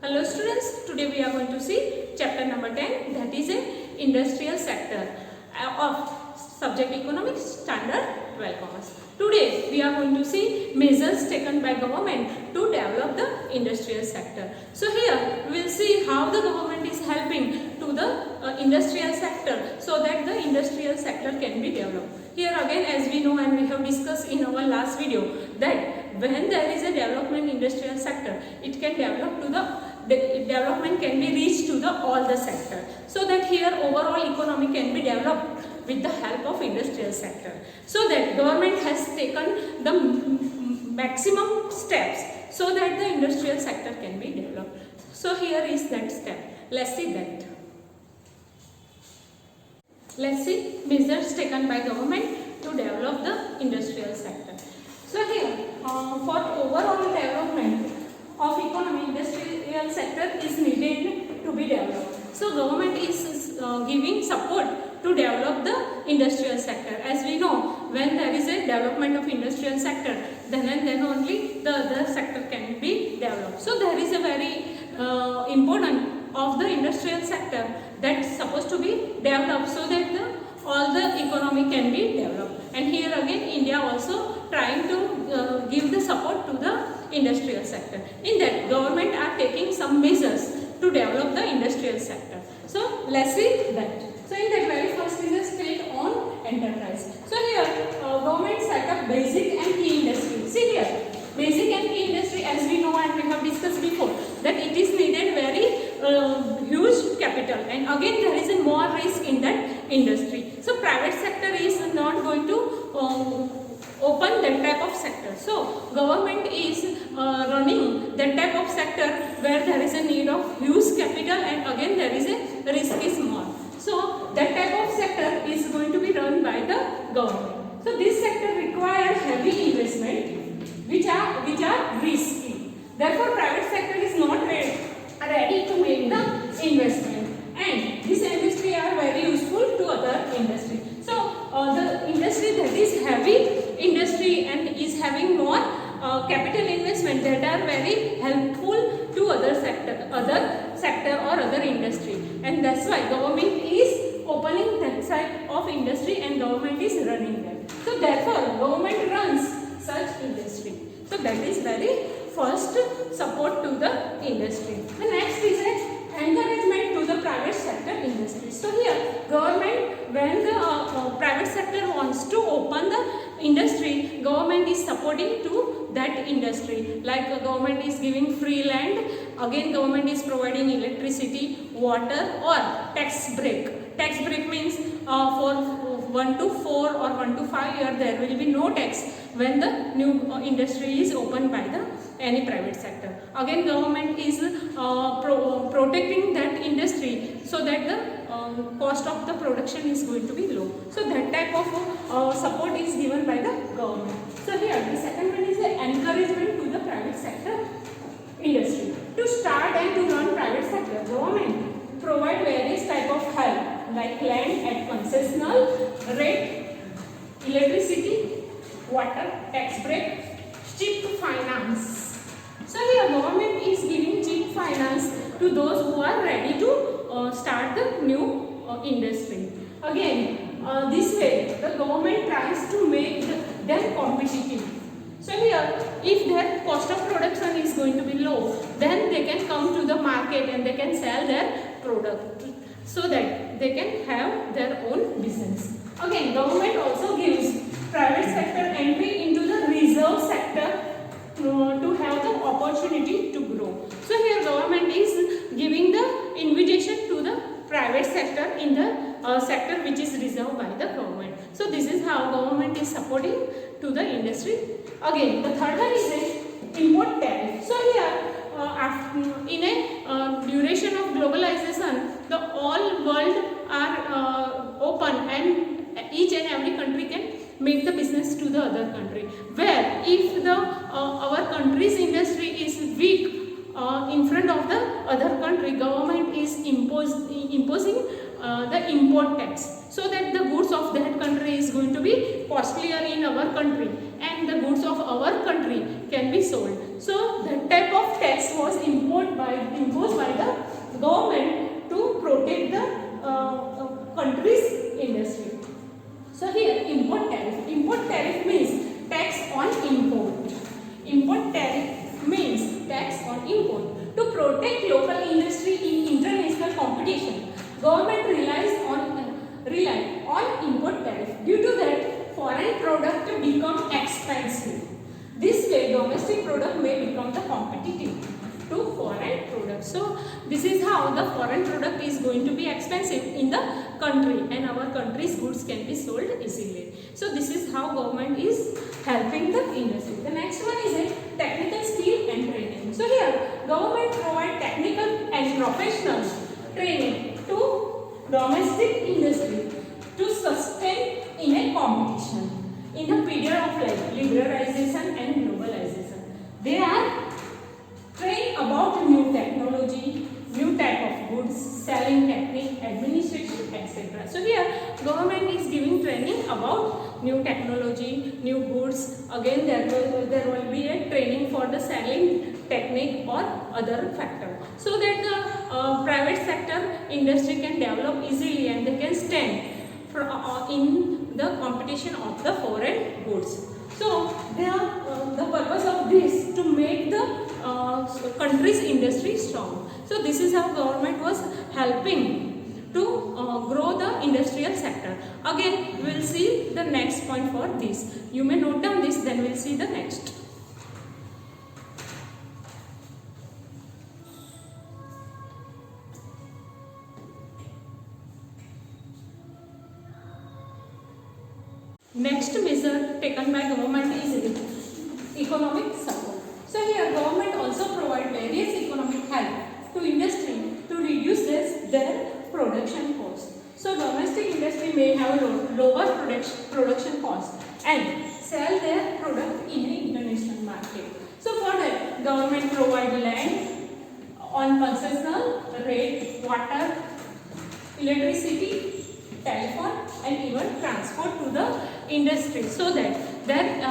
Hello students, today we are going to see chapter number 10, that is a industrial sector of subject economics standard 12 commerce. Today we are going to see measures taken by government to develop the industrial sector. So here we will see how the government is helping to the industrial sector so that the industrial sector can be developed. Here again, as we know and we have discussed in our last video, that when there is a development industrial sector, it can develop to the development can be reached to the all the sector, so that here overall economy can be developed with the help of industrial sector. So that government has taken the maximum steps so that the industrial sector can be developed. So here is that step. Let's see that. Let's see measures taken by government to develop the industrial sector. So here for overall development of economy, industrial sector is needed to be developed. So government is giving support to develop the industrial sector. As we know, when there is a development of industrial sector, then and then only the other sector can be developed. So there is a very important of the industrial sector that's supposed to be developed so that all the economy can be developed. And here again India also trying to give the support to the industrial sector. In that, government are taking some measures to develop the industrial sector. So let's see that. So in that, very first is a state-owned enterprise. So here government set up basic and key industry. See here, basic and key industry, as we know and we have discussed before, that it is needed very huge capital, and again there is a more risk in that industry. So private sector is not going to open that type of sector. So government is running that type of sector where there is a need of huge capital and again there is a risk is small. So that type of sector is going to be run by the government. So this sector requires heavy investment which are risky. Therefore private sector is not ready to make the investment, and this industry are very useful to other industry. So the industry that is heavy industry and is having more capital investment, that are very helpful to other sector or other industry, and that's why government is opening that side of industry and government is running that. So therefore government runs such industry. So that is very first support to the industry. The next is encouragement to the private sector industry. So here government, when the private sector wants to open the industry, government is supporting to that industry. Like government is giving free land, again government is providing electricity, water or tax break. Tax break means for 1 to 4 or 1 to 5 years there will be no tax when the new industry is opened by the any private sector. Again government is protecting that industry so that the cost of the production is going to be low. So that type of support is given by the government. So here the second one is the encouragement to the private sector industry. To start and to run private sector, government provide various type of help like land at concessional rate, electricity, water, tax break, cheap finance. So here government is giving cheap finance to those who are ready to start the new industry. Again this way the government tries to make them competitive. So here if their cost of production is going to be low, then they can come to the market and they can sell their product so that they can have their own business. Again government also gives private sector entry into the reserve sector to have the opportunity to grow. So here government is giving the invitation to the private sector in the sector which is reserved by the government. So this is how government is supporting to the industry. Again the third one is a import tariff. So here in a duration of globalization, the all world are open and each and every country can make the business to the other country, where if the our country's industry is weak in front of the other country, government is imposing the import tax, so that the goods of that country is going to be costlier in our country and the goods of our country can be sold. So that type of tax was imposed protect local industry in international competition, government rely on import tariff. Due to that, foreign product become expensive. This way, domestic product may become the competitive to foreign product. So this is how the foreign product is going to be expensive in the country, and our country's goods can be sold easily. So this is how government is helping the industry. The next one is a technical skill and training. So here government provide technical and professional training to domestic industry to sustain in a competition in the period of liberalization and globalization. They are trained about new technology, new type of goods, selling technique, administration, etc. So here government is giving training about new technology, new goods. Again there will be a training for the selling technique or other factor, so that the private sector industry can develop easily and they can stand in the competition of the foreign goods. So the purpose of this to make the country's industry strong. So this is how government was helping to grow the industrial sector. Again we will see the next point for this. You may note down this, then we will see the next. Next measure taken by government is economic support. So here government also provide various economic help to industry to reduce their production cost. So domestic industry may have lower production cost and sell their product in the international market. So for that government provide land on concessional rate, water, electricity, telephone and even transport to the industry, so that their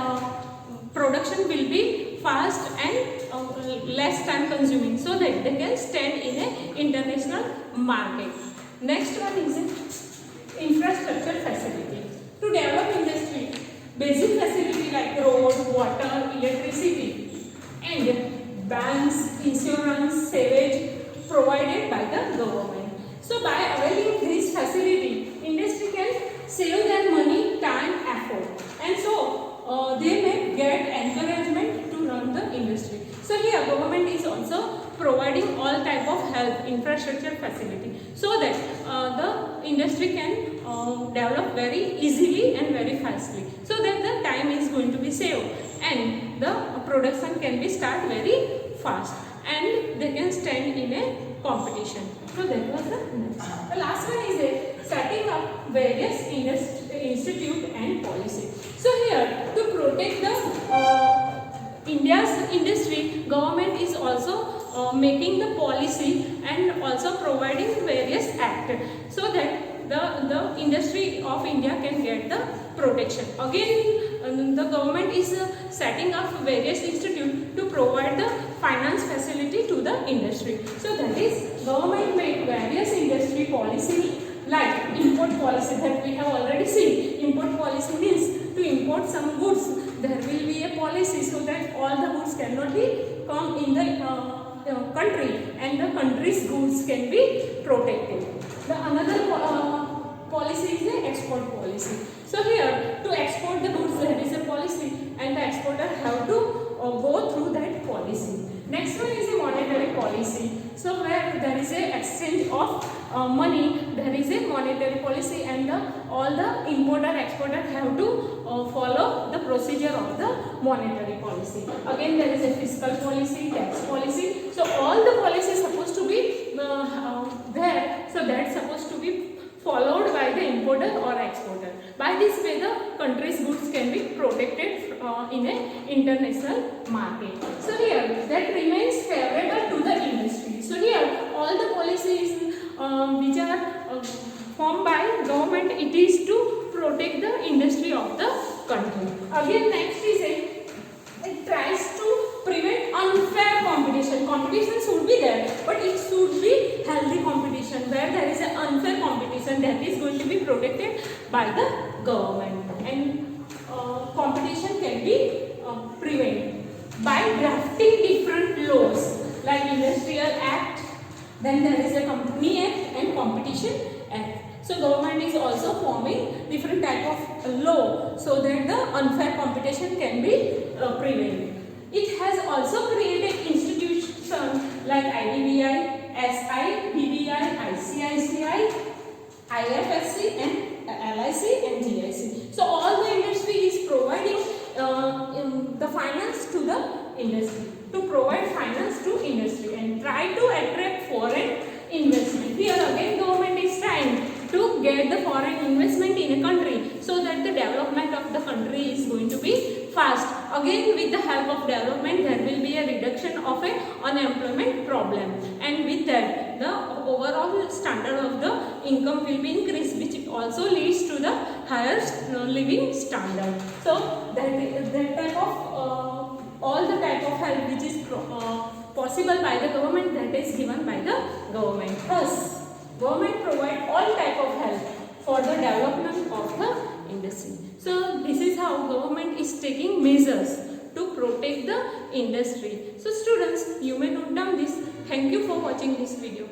production will be fast and less time consuming, so that they can stand in an international market. Next one is infrastructure facility. To develop industry, basic facility like road, water, electricity and banks, insurance, sewage provided by the government. So by availing this facility, industry can save their money, time, effort, and so they may get encouragement to run the industry. So here government is also providing all type of help, infrastructure facility, so that the industry can develop very easily and very fastly, so that the time is going to be saved and the production can be start very fast and they can stand in a competition. So that was the last one is setting up various institute and policy. So here to protect the India's industry, government is also making the policy and also providing various act, so that the industry of India can get the protection. Again the government is setting up various institute to provide the finance facility to the industry. So that is government make various industry policy like import policy that we have already seen. Import policy means to import some goods, there will be a policy so that all the goods cannot be come in the country and the country's goods can be protected. The another policy is the export policy. So here to export the goods there is a policy and the exporter have to go through that policy. Next one is a monetary policy. So where there is a exchange of money, there is a monetary policy and all the importer exporter have to follow the procedure of the monetary policy. Again there is a fiscal policy, tax policy. So all the policies supposed to be there. So that's supposed to be followed by the importer or exporter. By this way the country's goods can be protected in an international market. So here that remains favorable to the industry. So here all the policies which are formed by government, it is to protect the industry of the country. Again next is it tries to prevent unfair competition. Competition should be there, but it should be healthy competition. Where there is an unfair competition, that is going to be protected by the government, and competition can be prevented by drafting different laws like Industrial Act, then there is a Company Act and Competition Act. So government is also forming different type of law so that the unfair competition can be prevented. It has also created institutions like IDBI, SI, BBI, ICICI, IFSC and LIC and GIC. So all the industry is providing the finance to the industry, to provide finance to industry and try to attract foreign investment. Here again government is trying to get the foreign investment in a country so that the development of the country is going to be fast. Again with the help of development there will be a reduction of a unemployment problem, and with that the overall standard of the income will be increased, which also leads to the higher living standard. So that type of all the type of help which is possible by the government, that is given by the government. Thus government provide all type of help for the development of the industry. So this is how government is taking measures to protect the industry. So students, you may note down this. Thank you for watching this video.